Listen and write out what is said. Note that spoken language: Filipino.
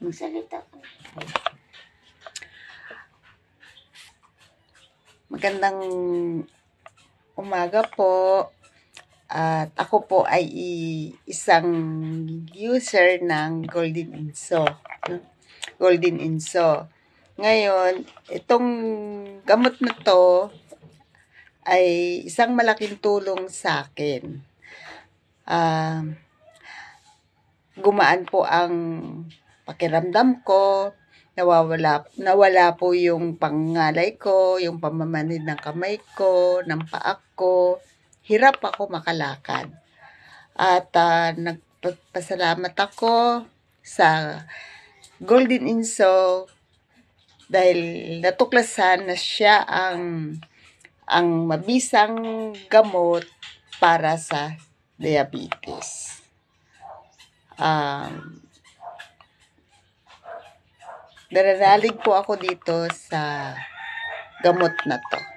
Magsalita ka. Magandang umaga po. At ako po ay isang user ng Golden Inso. Golden Inso. Ngayon, itong gamot na to ay isang malaking tulong sa akin. Gumaan po ang pakiramdam ko, nawala po yung pangangalay ko, yung pamamanid ng kamay ko, ng paa ko. Hirap ako makalakad. At nagpasalamat ako sa Golden Inso dahil natuklasan na siya ang mabisang gamot para sa diabetes. Nananalig po ako dito sa gamot na to.